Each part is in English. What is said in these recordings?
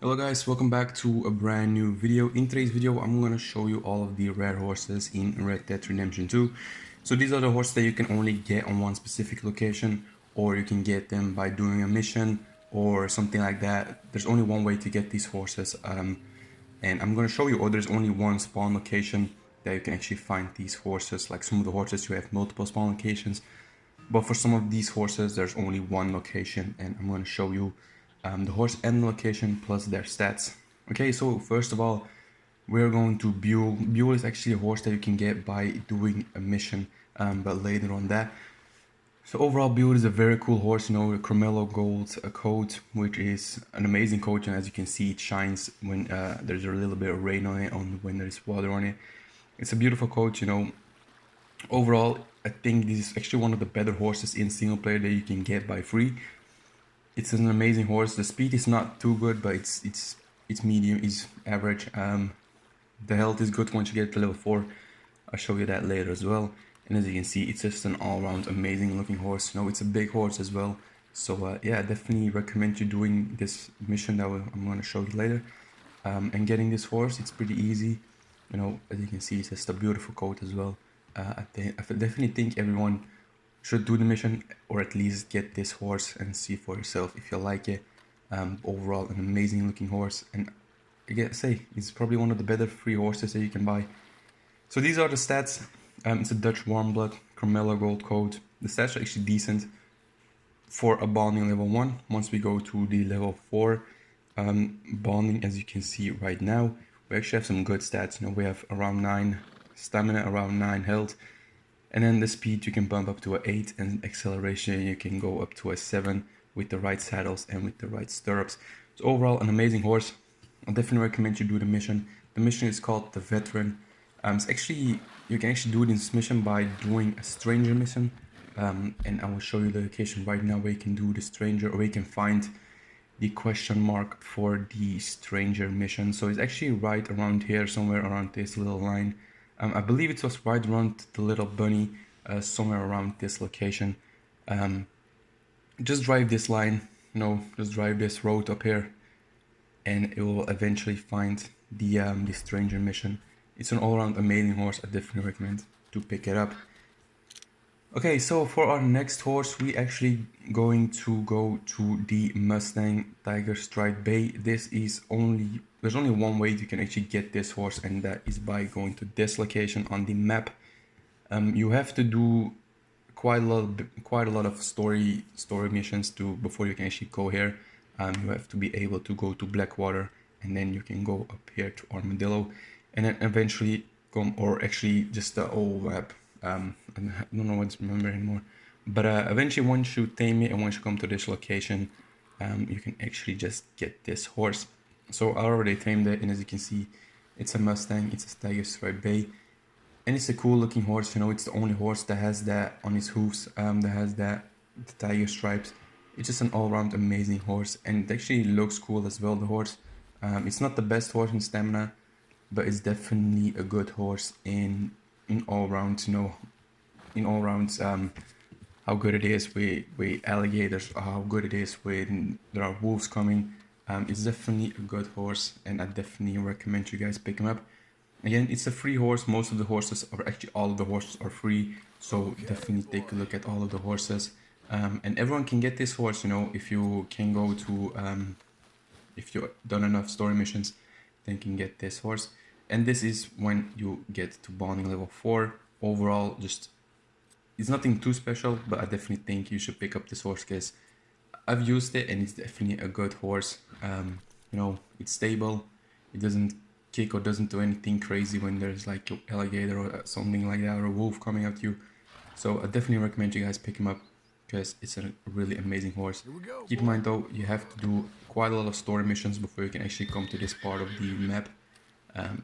Hello guys, welcome back to a brand new video. In today's video, I'm going to show you all of the rare horses in Red Dead Redemption 2. So these are the horses that you can only get on one specific location, or you can get them by doing a mission or something like that. There's only one way to get these horses, and I'm going to show you, or there's only one spawn location that you can actually find these horses. Like some of the horses, you have multiple spawn locations, but for some of these horses, there's only one location, and I'm going to show you the horse and the location plus their stats. Okay, so first of all, we're going to Buell. Buell is actually a horse that you can get by doing a mission, but later on that. So overall, Buell is a very cool horse, you know, the Carmelo Gold coat, which is an amazing coat, and as you can see, it shines when there's a little bit of rain on it, when there's water on it. It's a beautiful coat, you know. Overall, I think this is actually one of the better horses in single player that you can get by free. It's an amazing horse. The speed is not too good, but it's medium, it's average. The health is good once you get to level 4. I'll show you that later as well. And as you can see, it's just an all-round amazing looking horse. You know, it's a big horse as well. So yeah, I definitely recommend you doing this mission that I'm going to show you later. And getting this horse, it's pretty easy. You know, as you can see, it's just a beautiful coat as well. I definitely think everyone should do the mission, or at least get this horse and see for yourself if you like it. Overall, an amazing looking horse, and I gotta say, it's probably one of the better free horses that you can buy. So these are the stats. It's a Dutch warm blood Carmelo Gold coat. The stats are actually decent for a bonding level 1. Once we go to the level 4 bonding, as you can see right now, we actually have some good stats. You know, we have around 9 stamina, around 9 health, and then the speed you can bump up to a 8, and acceleration you can go up to a 7 with the right saddles and with the right stirrups. So overall, an amazing horse. I definitely recommend you do the mission. The mission is called the Veteran. It's actually, you can actually do this mission by doing a stranger mission, and I will show you the location right now where you can do the stranger, or you can find the question mark for the stranger mission. So it's actually right around here, somewhere around this little line. I believe it was right around the little bunny, somewhere around this location. Just drive this line, you know, just drive this road up here, and it will eventually find the stranger mission. It's an all-around amazing horse. I definitely recommend to pick it up. Okay, so for our next horse, we actually going to go to the Mustang Tiger Stripe Bay. There's only one way you can actually get this horse, and that is by going to this location on the map. You have to do quite a lot of story missions before you can actually go here. You have to be able to go to Blackwater, and then you can go up here to Armadillo, and then eventually come, or actually just the old map. I don't know what to remember anymore, but eventually once you tame it and once you come to this location, you can actually just get this horse. So I already tamed it, and as you can see, it's a Mustang, it's a Tiger Stripe Bay, and it's a cool looking horse. You know, it's the only horse that has that on his hooves, that has the tiger stripes. It's just an all-round amazing horse, and it actually looks cool as well, the horse. It's not the best horse in stamina, but it's definitely a good horse in all rounds, you know, in all rounds. How good it is with alligators, or how good it is when there are wolves coming. It's definitely a good horse, and I definitely recommend you guys pick him up. Again, it's a free horse. Most of the horses, or actually all of the horses, are free, so definitely take a look at all of the horses. And everyone can get this horse, you know, if you can go to, if you've done enough story missions, then you can get this horse. And this is when you get to bonding level 4. Overall, just, it's nothing too special, but I definitely think you should pick up this horse, because I've used it and it's definitely a good horse. You know, it's stable, it doesn't kick or doesn't do anything crazy when there's like an alligator or something like that, or a wolf coming at you. So I definitely recommend you guys pick him up, because it's a really amazing horse. Keep in mind though, you have to do quite a lot of story missions before you can actually come to this part of the map.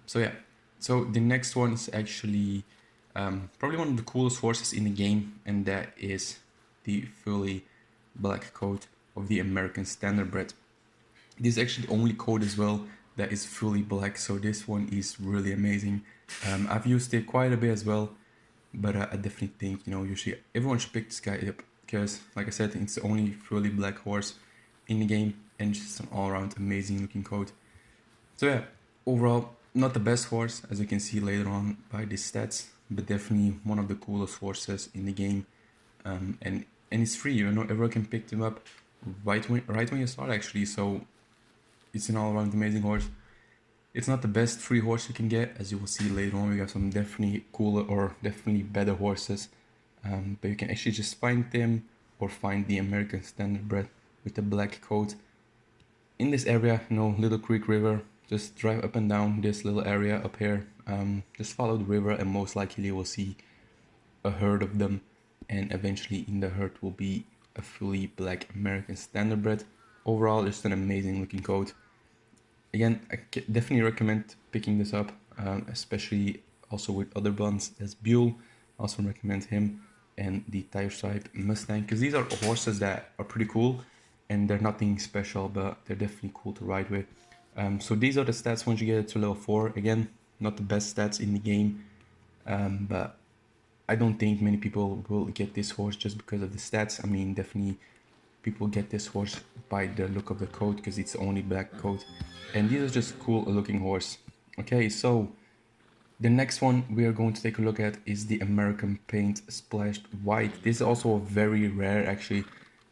So yeah, so the next one is actually probably one of the coolest horses in the game, and that is the fully black coat of the American Standardbred. This is actually the only coat as well that is fully black, so this one is really amazing. I've used it quite a bit as well, but I definitely think, you know, everyone should pick this guy up, because like I said, it's the only fully black horse in the game. and just an all-around amazing looking coat. So yeah, overall not the best horse, as you can see later on by the stats, but definitely one of the coolest horses in the game. And it's free, you know, everyone can pick them up right when you start actually. So it's an all-around amazing horse. It's not the best free horse you can get, as you will see later on. We got some definitely cooler or definitely better horses, but you can actually just find them or find the American Standardbred with the black coat in this area. You know, Little Creek River. Just drive up and down this little area up here. Just follow the river, and most likely you will see a herd of them, and eventually in the herd will be a fully black American Standardbred. Overall, just an amazing looking coat. Again, I definitely recommend picking this up, especially also with other blondes. There's Buell, also recommend him, and the tire stripe Mustang, because these are horses that are pretty cool, and they're nothing special, but they're definitely cool to ride with. So these are the stats once you get it to level 4. Again, not the best stats in the game, but I don't think many people will get this horse just because of the stats. I mean, definitely people get this horse by the look of the coat, because it's only black coat, and these are just cool looking horse. Okay, so the next one we are going to take a look at is the American Paint Splashed White. This is also a very rare, actually.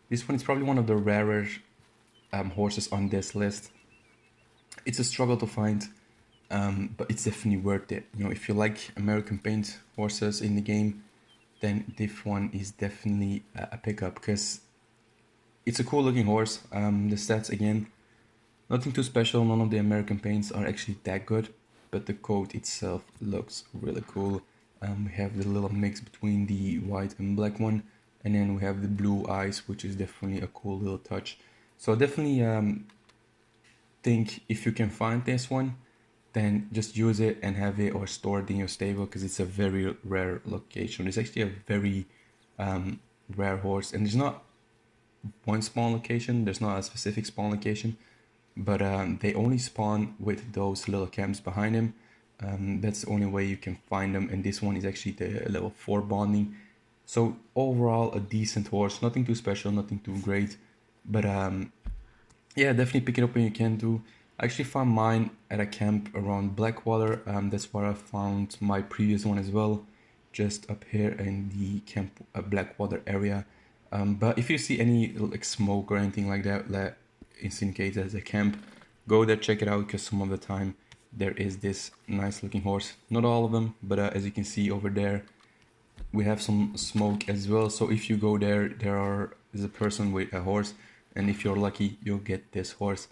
This one is probably one of the rarer horses on this list. It's a struggle to find, but it's definitely worth it. You know, if you like American Paint horses in the game, then this one is definitely a pickup, because it's a cool looking horse. The stats, again, nothing too special. None of the American Paints are actually that good, but the coat itself looks really cool. We have the little mix between the white and black one, and then we have the blue eyes, which is definitely a cool little touch. So definitely think if you can find this one, then just use it and have it or store it in your stable, because it's a very rare location. It's actually a very rare horse, and there's not one spawn location, there's not a specific spawn location, but they only spawn with those little camps behind him. That's the only way you can find them, and this one is actually the level 4 bonding. So overall a decent horse, nothing too special, nothing too great, but yeah, definitely pick it up when you can do. I actually found mine at a camp around Blackwater. That's where I found my previous one as well, just up here in the camp Blackwater area. But if you see any like smoke or anything like that that indicates as a camp, go there, check it out, because some of the time there is this nice looking horse. Not all of them, but as you can see over there, we have some smoke as well. So if you go there, is a person with a horse, and if you're lucky, you'll get this horse.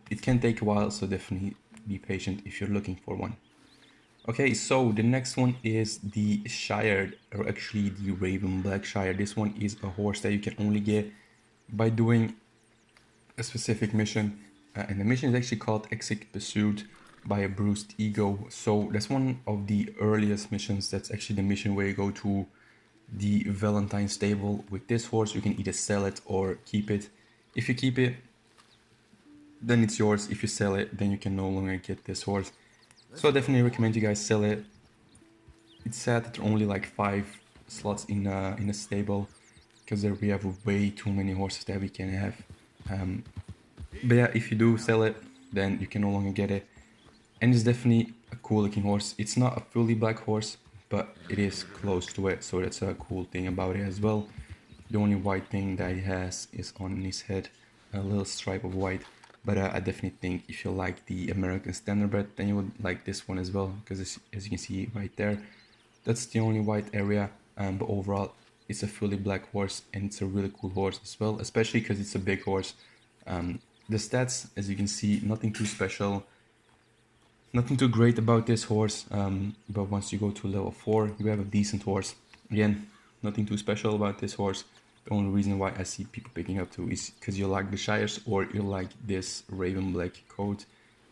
It can take a while, so definitely be patient if you're looking for one. Okay, so the next one is the Shire, or actually the Raven Black Shire. This one is a horse that you can only get by doing a specific mission, and the mission is actually called Exit Pursuit by a Bruised Ego. So that's one of the earliest missions. That's actually the mission where you go to the Valentine stable with this horse. You can either sell it or keep it. If you keep it, then it's yours. If you sell it, then you can no longer get this horse. So I definitely recommend you guys sell it. It's sad that there are only like 5 slots in a stable, because we have way too many horses that we can have. But yeah, if you do sell it, then you can no longer get it. And it's definitely a cool looking horse. It's not a fully black horse, but it is close to it, so that's a cool thing about it as well. The only white thing that he has is on his head, a little stripe of white. But I definitely think if you like the American Standardbred, then you would like this one as well, because as you can see right there, that's the only white area. But overall, it's a fully black horse, and it's a really cool horse as well, especially because it's a big horse. The stats, as you can see, nothing too special, nothing too great about this horse, but once you go to level 4, you have a decent horse. Again, nothing too special about this horse. The only reason why I see people picking up too is because you like the Shires or you like this Raven Black coat.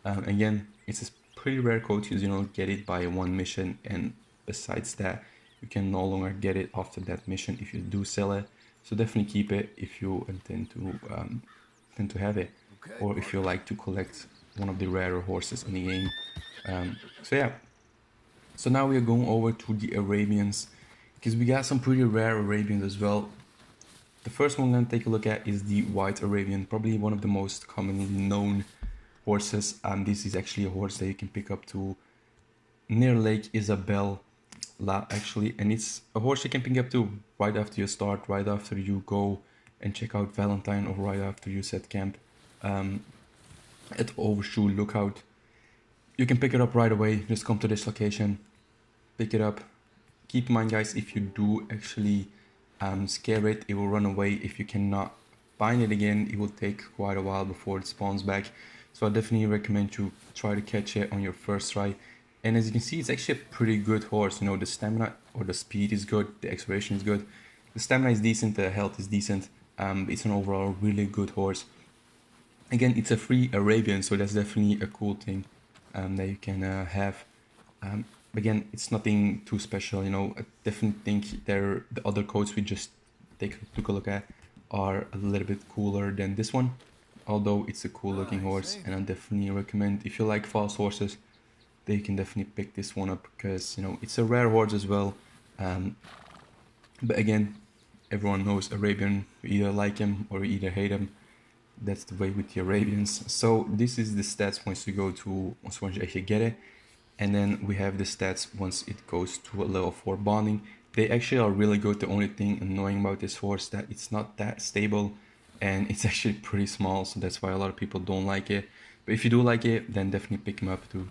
Again, it's a pretty rare coat, because you don't get it by one mission, and besides that, you can no longer get it after that mission if you do sell it. So definitely keep it if you intend to have it, or if you like to collect one of the rarer horses in the game. So yeah, so now we are going over to the Arabians, because we got some pretty rare Arabians as well. The first one we're going to take a look at is the White Arabian, probably one of the most commonly known horses. This is actually a horse that you can pick up to near Lake Isabel, actually, and it's a horse you can pick up to right after you start, right after you go and check out Valentine, or right after you set camp at Overshoe Lookout. You can pick it up right away. Just come to this location, pick it up. Keep in mind, guys, if you do actually scare it, it will run away. If you cannot find it again, it will take quite a while before it spawns back. So I definitely recommend you try to catch it on your first try. And as you can see, it's actually a pretty good horse. You know, the stamina or the speed is good, the acceleration is good, the stamina is decent, the health is decent. It's an overall really good horse. Again, it's a free Arabian, so that's definitely a cool thing that you can have. Again, it's nothing too special, you know. I definitely think the other coats we just took a look at are a little bit cooler than this one, although it's a cool looking horse, and I definitely recommend, if you like fast horses, that you can definitely pick this one up, because, you know, it's a rare horse as well. But again, everyone knows Arabian, you either like him or you either hate him. That's the way with the Arabians. So this is the stats once you actually get it. And then we have the stats once it goes to a level 4 bonding. They actually are really good. The only thing annoying about this horse that it's not that stable, and it's actually pretty small, so that's why a lot of people don't like it. But if you do like it, then definitely pick him up too.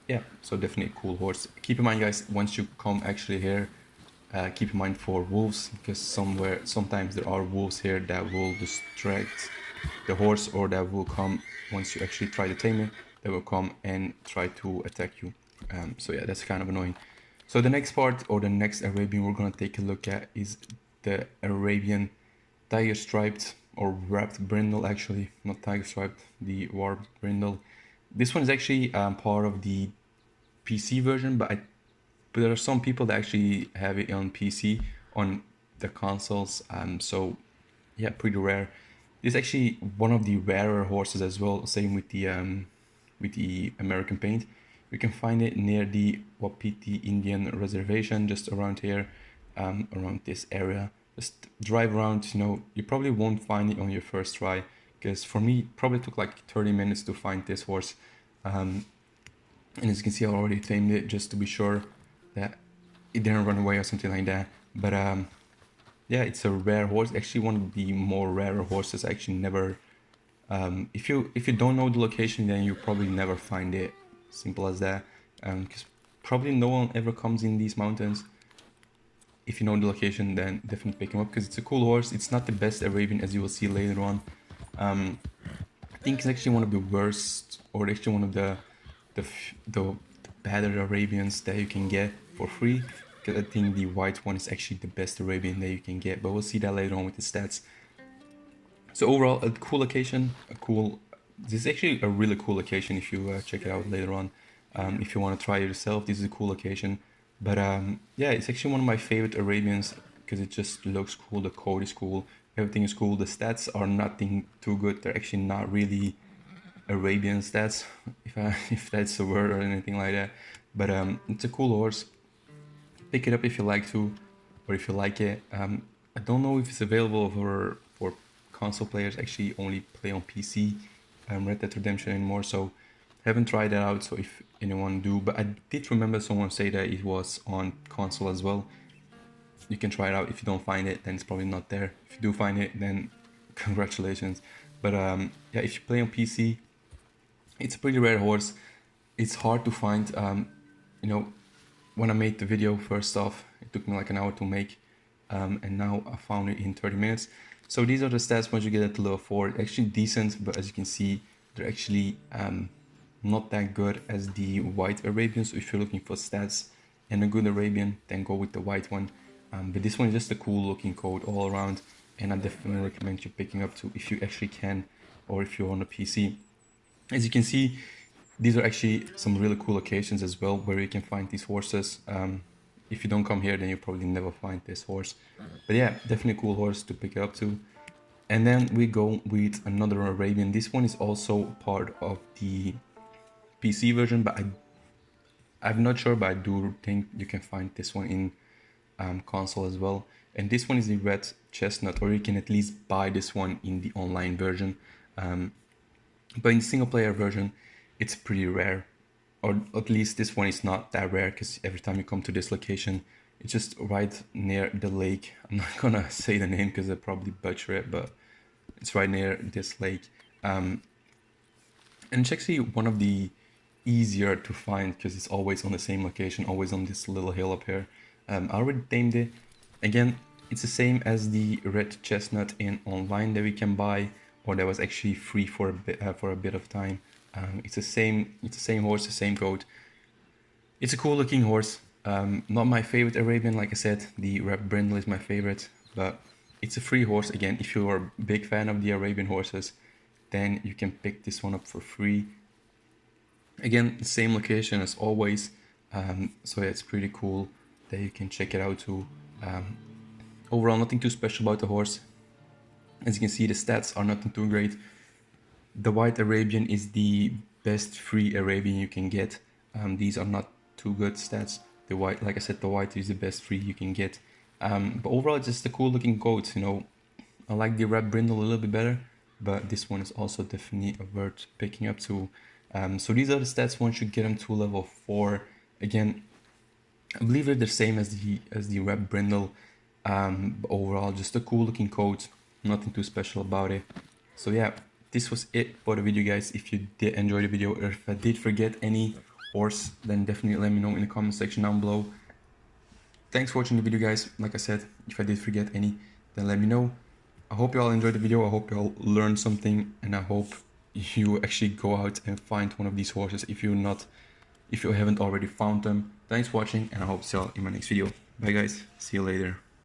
Yeah, so definitely a cool horse. Keep in mind, guys, once you come actually here, keep in mind for wolves, because sometimes there are wolves here that will distract the horse, or that will come once you actually try to tame it. They will come and try to attack you. So yeah, that's kind of annoying. So the next part, or the next Arabian we're gonna take a look at, is the Arabian tiger striped or wrapped brindle. Actually, not tiger striped, the warped brindle. This one is actually part of the PC version, but there are some people that actually have it on PC, on the consoles. So yeah, pretty rare. It's actually one of the rarer horses as well. Same with the American paint. We can find it near the Wapiti Indian Reservation, just around here, around this area. Just drive around. You know, you probably won't find it on your first try, because for me, it probably took like 30 minutes to find this horse. And as you can see, I already tamed it just to be sure that it didn't run away or something like that. But yeah, it's a rare horse. Actually, one of the more rarer horses. I actually never. If you don't know the location, then you probably never find it. Simple as that. Because probably no one ever comes in these mountains. If you know the location, then definitely pick him up, because it's a cool horse. It's not the best Arabian, as you will see later on. I think it's actually one of the worst, or actually one of the better Arabians that you can get for free, because I think the white one is actually the best Arabian that you can get, but we'll see that later on with the stats. So overall, a cool location, this is actually a really cool location if you check it out later on. If you want to try it yourself, this is a cool location. But yeah, it's actually one of my favorite Arabians, because it just looks cool, the code is cool, everything is cool. The stats are nothing too good, they're actually not really Arabian stats, if that's a word or anything like that. But it's a cool horse. Pick it up if you like to, or if you like it. I don't know if it's available for console players. Actually only play on PC Red Dead Redemption anymore, so haven't tried that out. So if anyone do, but I did remember someone say that it was on console as well. You can try it out. If you don't find it, then it's probably not there. If you do find it, then congratulations. But yeah, if you play on PC, it's a pretty rare horse. It's hard to find. You know, when I made the video, first off, it took me like an hour to make, and now I found it in 30 minutes. So these are the stats once you get it to level 4. Actually decent, but as you can see, they're actually not that good as the white Arabian. So if you're looking for stats and a good Arabian, then go with the white one. But this one is just a cool looking coat all around, and I definitely recommend you picking up too if you actually can, or if you're on a PC. As you can see, these are actually some really cool locations as well where you can find these horses. If you don't come here, then you probably never find this horse. But yeah, definitely a cool horse to pick it up to. And then we go with another Arabian. This one is also part of the PC version, but I'm not sure, but I do think you can find this one in console as well. And this one is the red chestnut, or you can at least buy this one in the online version. But in the single player version, it's pretty rare, or at least this one is not that rare, because every time you come to this location, it's just right near the lake. I'm not gonna say the name because I probably butcher it, but it's right near this lake. And it's actually one of the easier to find because it's always on the same location, always on this little hill up here. I already tamed it. Again, it's the same as the red chestnut in online that we can buy, or that was actually free for a bit of time. It's the same horse, the same goat. It's a cool looking horse. Not my favorite Arabian, like I said. The Red Brindle is my favorite, but it's a free horse. Again, if you're a big fan of the Arabian horses, then you can pick this one up for free. Again, same location as always, so yeah, it's pretty cool that you can check it out too. Overall, nothing too special about the horse. As you can see, the stats are nothing too great. The white Arabian is the best free Arabian you can get. These are not too good stats. The white, like I said, the white is the best free you can get. But overall, it's just a cool looking goat, you know. I like the Red Brindle a little bit better, but this one is also definitely worth picking up too. So these are the stats once you get them to level 4. Again, I believe they're the same as the Red Brindle. But overall, just a cool looking coat. Nothing too special about it. So yeah, this was it for the video, guys. If you did enjoy the video, or if I did forget any horse, then definitely let me know in the comment section down below. Thanks for watching the video, guys. Like I said, if I did forget any, then let me know. I hope you all enjoyed the video. I hope you all learned something, and I hope you actually go out and find one of these horses if you haven't already found them. Thanks for watching, and I hope to see you all in my next video. Bye guys, see you later.